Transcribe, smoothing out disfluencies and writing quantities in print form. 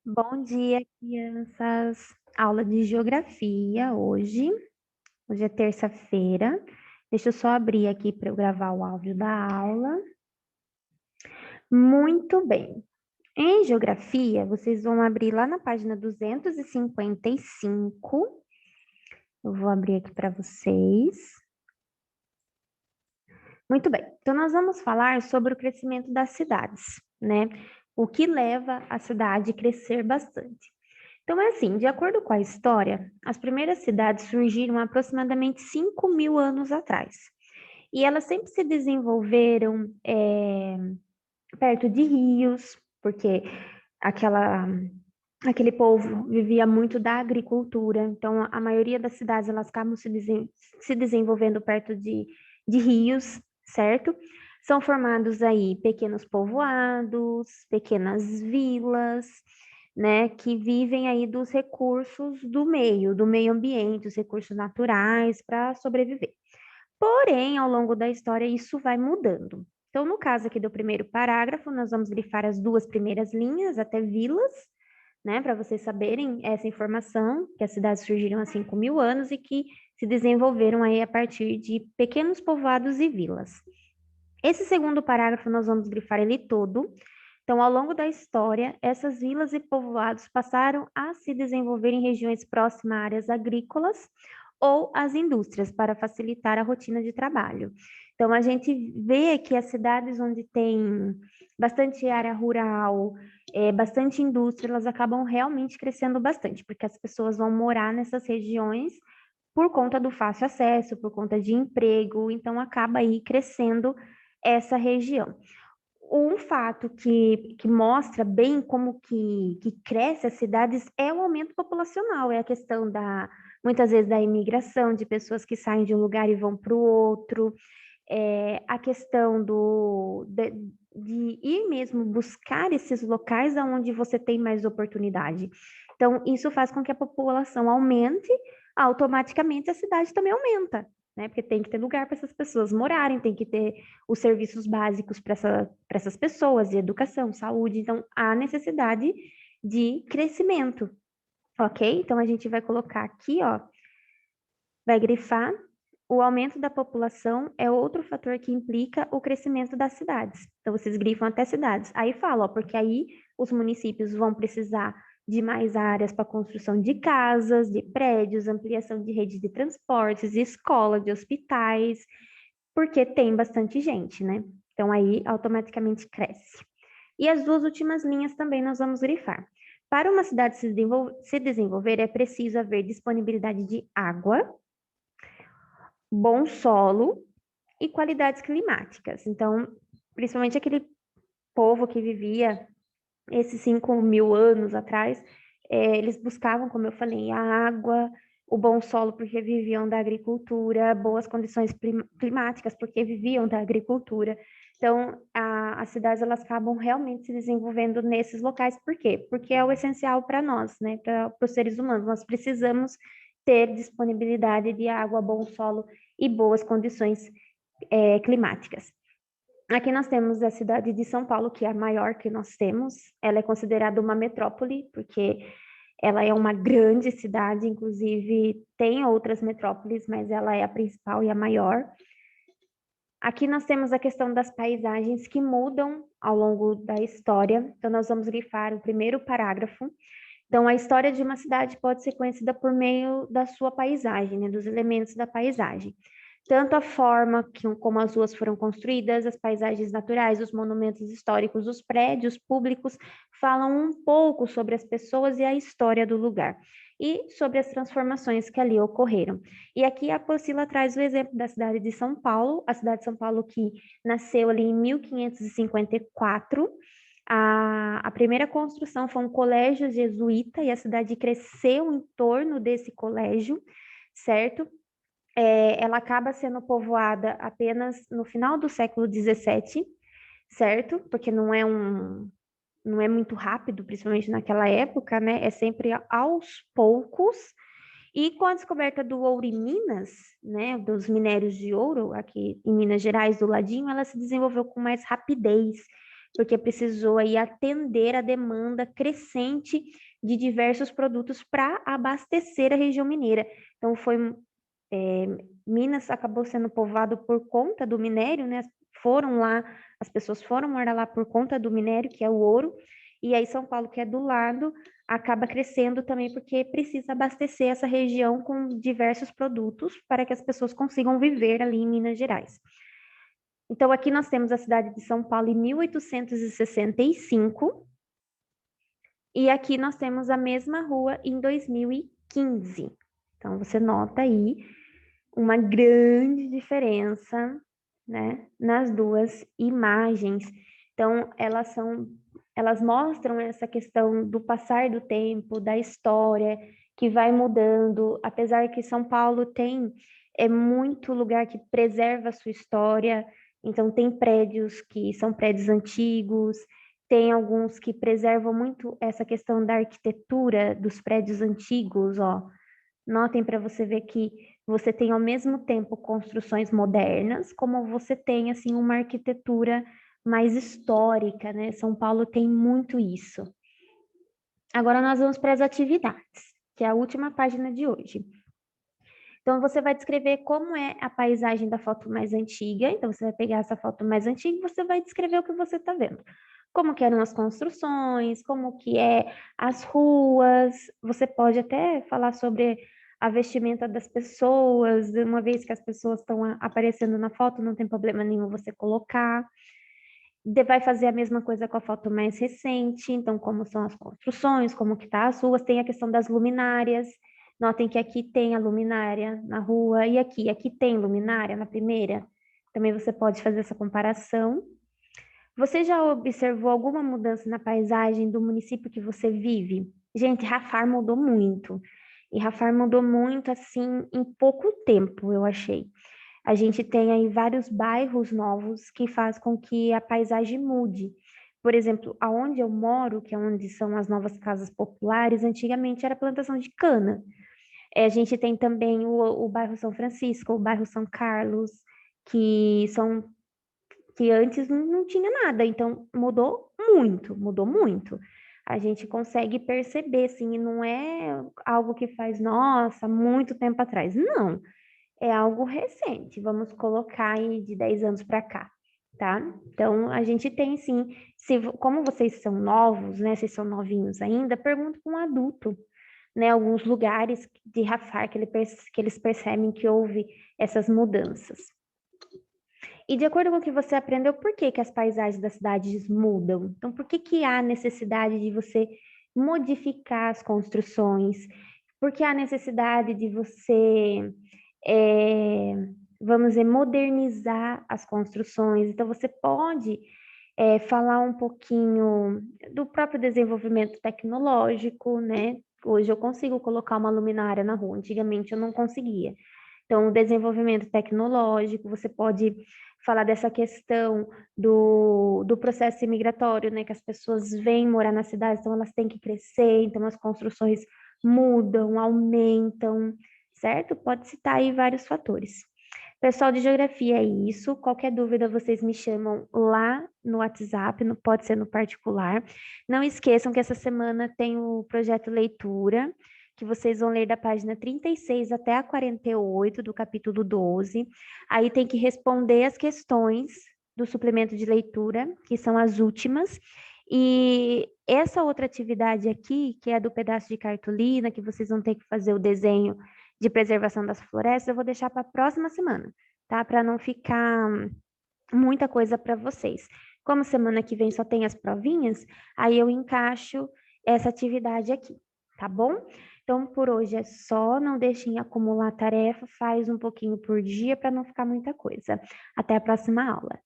Bom dia, crianças. Aula de geografia hoje. Hoje é terça-feira. Deixa eu só abrir aqui para eu gravar o áudio da aula. Muito bem. Em geografia, vocês vão abrir lá na página 255. Eu vou abrir aqui para vocês. Muito bem. Então, nós vamos falar sobre o crescimento das cidades, né? O que leva a cidade a crescer bastante. Então, é assim, de acordo com a história, as primeiras cidades surgiram há aproximadamente 5.000 anos atrás. E elas sempre se desenvolveram perto de rios, porque aquela, aquele povo vivia muito da agricultura. Então, a maioria das cidades elas acabam se desenvolvendo perto de rios, certo? São formados aí pequenos povoados, pequenas vilas, né, que vivem aí dos recursos do meio ambiente, os recursos naturais para sobreviver. Porém, ao longo da história, isso vai mudando. Então, no caso aqui do primeiro parágrafo, nós vamos grifar as duas primeiras linhas até vilas, né, para vocês saberem essa informação, que as cidades surgiram há 5.000 anos e que se desenvolveram aí a partir de pequenos povoados e vilas. Esse segundo parágrafo nós vamos grifar ele todo. Então, ao longo da história, essas vilas e povoados passaram a se desenvolver em regiões próximas a áreas agrícolas ou às indústrias para facilitar a rotina de trabalho. Então, a gente vê que as cidades onde tem bastante área rural, bastante indústria, elas acabam realmente crescendo bastante, porque as pessoas vão morar nessas regiões por conta do fácil acesso, por conta de emprego, então acaba aí crescendo essa região. Um fato que mostra bem como que cresce as cidades é o aumento populacional, é a questão muitas vezes, da imigração, de pessoas que saem de um lugar e vão para o outro, a questão de ir mesmo buscar esses locais onde você tem mais oportunidade. Então, isso faz com que a população aumente, automaticamente a cidade também aumenta, né? Porque tem que ter lugar para essas pessoas morarem, tem que ter os serviços básicos para essas pessoas, de educação, saúde. Então, há necessidade de crescimento, ok? Então, a gente vai colocar aqui, ó, vai grifar. O aumento da população é outro fator que implica o crescimento das cidades. Então, vocês grifam até cidades. Aí fala, ó, porque aí os municípios vão precisar de mais áreas para construção de casas, de prédios, ampliação de redes de transportes, de escola, de hospitais, porque tem bastante gente, né? Então, aí automaticamente cresce. E as duas últimas linhas também nós vamos grifar. Para uma cidade se desenvolver, é preciso haver disponibilidade de água, bom solo e qualidades climáticas. Então, principalmente aquele povo que vivia esses 5.000 anos atrás, eles buscavam, como eu falei, a água, o bom solo, porque viviam da agricultura, boas condições climáticas, porque viviam da agricultura. Então, as cidades elas acabam realmente se desenvolvendo nesses locais. Por quê? Porque é o essencial para nós, né? Para os seres humanos. Nós precisamos ter disponibilidade de água, bom solo e boas condições climáticas. Aqui nós temos a cidade de São Paulo, que é a maior que nós temos. Ela é considerada uma metrópole, porque ela é uma grande cidade, inclusive tem outras metrópoles, mas ela é a principal e a maior. Aqui nós temos a questão das paisagens que mudam ao longo da história. Então, nós vamos grifar o primeiro parágrafo. Então, a história de uma cidade pode ser conhecida por meio da sua paisagem, né, dos elementos da paisagem. Tanto a forma como as ruas foram construídas, as paisagens naturais, os monumentos históricos, os prédios públicos, falam um pouco sobre as pessoas e a história do lugar, e sobre as transformações que ali ocorreram. E aqui a Priscila traz o exemplo da cidade de São Paulo, a cidade de São Paulo que nasceu ali em 1554. A primeira construção foi um colégio jesuíta e a cidade cresceu em torno desse colégio, certo? Ela acaba sendo povoada apenas no final do século XVII, certo? Porque não é muito rápido, principalmente naquela época, né? É sempre aos poucos. E com a descoberta do ouro em Minas, né, dos minérios de ouro aqui em Minas Gerais, do ladinho, ela se desenvolveu com mais rapidez, porque precisou aí atender a demanda crescente de diversos produtos para abastecer a região mineira. Então, Minas acabou sendo povoado por conta do minério, né? Foram lá, as pessoas foram morar lá por conta do minério, que é o ouro, e aí São Paulo, que é do lado, acaba crescendo também porque precisa abastecer essa região com diversos produtos para que as pessoas consigam viver ali em Minas Gerais. Então, aqui nós temos a cidade de São Paulo em 1865, e aqui nós temos a mesma rua em 2015. Então, você nota aí uma grande diferença, né, nas duas imagens. Então, elas mostram essa questão do passar do tempo, da história que vai mudando, apesar que São Paulo é muito lugar que preserva a sua história, então tem prédios que são prédios antigos, tem alguns que preservam muito essa questão da arquitetura dos prédios antigos, ó. Notem para você ver que você tem ao mesmo tempo construções modernas, como você tem assim uma arquitetura mais histórica, né? São Paulo tem muito isso. Agora nós vamos para as atividades, que é a última página de hoje. Então você vai descrever como é a paisagem da foto mais antiga. Então você vai pegar essa foto mais antiga e você vai descrever o que você está vendo. Como que eram as construções, como que é as ruas. Você pode até falar sobre a vestimenta das pessoas, uma vez que as pessoas estão aparecendo na foto, não tem problema nenhum você colocar. Vai fazer a mesma coisa com a foto mais recente, então como são as construções, como que tá as ruas, tem a questão das luminárias. Notem que aqui tem a luminária na rua e aqui tem luminária na primeira. Também você pode fazer essa comparação. Você já observou alguma mudança na paisagem do município que você vive? Gente, Rafar mudou muito. E Rafar mudou muito assim em pouco tempo, eu achei. A gente tem aí vários bairros novos que faz com que a paisagem mude. Por exemplo, aonde eu moro, que é onde são as novas casas populares, antigamente era plantação de cana. A gente tem também o bairro São Francisco, o bairro São Carlos, que são que antes não tinha nada, então mudou muito, mudou muito. A gente consegue perceber, assim, e não é algo que faz, nossa, muito tempo atrás. Não, é algo recente, vamos colocar aí de 10 anos para cá, tá? Então, a gente tem sim, como vocês são novos, né, vocês são novinhos ainda, pergunta para um adulto, né, alguns lugares de Rafar que eles percebem que houve essas mudanças. E de acordo com o que você aprendeu, por que que as paisagens das cidades mudam? Então, por que que há necessidade de você modificar as construções? Por que há necessidade de você, é, vamos dizer, modernizar as construções? Então, você pode falar um pouquinho do próprio desenvolvimento tecnológico, né? Hoje eu consigo colocar uma luminária na rua, antigamente eu não conseguia. Então, o desenvolvimento tecnológico, você pode falar dessa questão do processo imigratório, né? Que as pessoas vêm morar na cidade, então elas têm que crescer, então as construções mudam, aumentam, certo? Pode citar aí vários fatores. Pessoal de geografia é isso. Qualquer dúvida, vocês me chamam lá no WhatsApp, pode ser no particular. Não esqueçam que essa semana tem o projeto Leitura, que vocês vão ler da página 36 até a 48 do capítulo 12. Aí tem que responder as questões do suplemento de leitura, que são as últimas. E essa outra atividade aqui, que é do pedaço de cartolina, que vocês vão ter que fazer o desenho de preservação das florestas, eu vou deixar para a próxima semana, tá? Para não ficar muita coisa para vocês. Como semana que vem só tem as provinhas, aí eu encaixo essa atividade aqui, tá bom? Então, por hoje é só, não deixem acumular tarefa, faz um pouquinho por dia para não ficar muita coisa. Até a próxima aula.